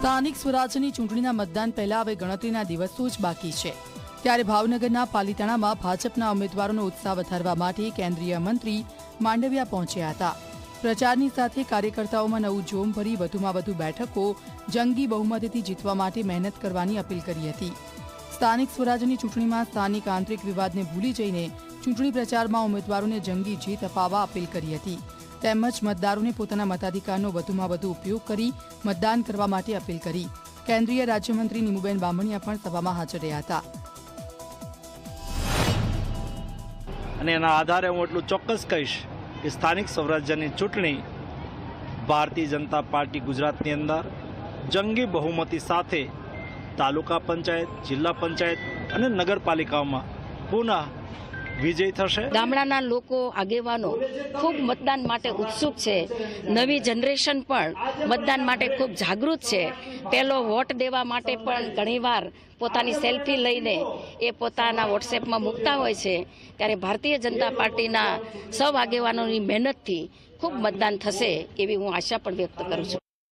સ્થાનિક સ્વરાજ્યની ચૂંટણીના મતદાન પહેલા હવે ગણતરીના દિવસો જ બાકી છે, ત્યારે ભાવનગરના પાલીતાણામાં ભાજપના ઉમેદવારોનો ઉત્સાહ વધારવા માટે કેન્દ્રીય મંત્રી માંડવિયા પહોંચ્યા હતા। પ્રચારની સાથે કાર્યકર્તાઓમાં નવું જોમ ભરી વધુમાં વધુ બેઠકો જંગી બહુમતીથી જીતવા માટે મહેનત કરવાની અપીલ કરી હતી। સ્થાનિક સ્વરાજ્યની ચૂંટણીમાં સ્થાનિક આંતરિક વિવાદને ભૂલી જઈને ચૂંટણી પ્રચારમાં ઉમેદવારોને જંગી જીત અપાવવા અપીલ કરી હતી, તેમજ મતદારોને પોતાના મતાધિકારનો વધુમાં વધુ ઉપયોગ કરી મતદાન કરવા માટે અપીલ કરી। કેન્દ્રીય રાજ્યમંત્રી નીમુબેન બામણિયા પણ સભામાં હાજર રહ્યા હતા અને એના આધારે હું એટલું ચોક્કસ કહીશ કે સ્થાનિક સ્વરાજ્યની ચૂંટણી ભારતીય જનતા પાર્ટી ગુજરાતની અંદર જંગી બહુમતી સાથે તાલુકા પંચાયત, જિલ્લા પંચાયત અને નગરપાલિકાઓમાં પુનઃ વિજય થશે। ગામડાના લોકો, આગેવાનો ખૂબ મતદાન માટે ઉત્સુક છે। નવી જનરેશન પણ મતદાન માટે ખૂબ જાગૃત છે। પહેલો વોટ દેવા માટે પણ ઘણીવાર પોતાની સેલ્ફી લઈને એ પોતાના વોટ્સએપમાં મૂકતા હોય છે, ત્યારે ભારતીય જનતા પાર્ટીના સૌ આગેવાનોની મહેનતથી ખૂબ મતદાન થશે એવી હું આશા પણ વ્યક્ત કરું છું।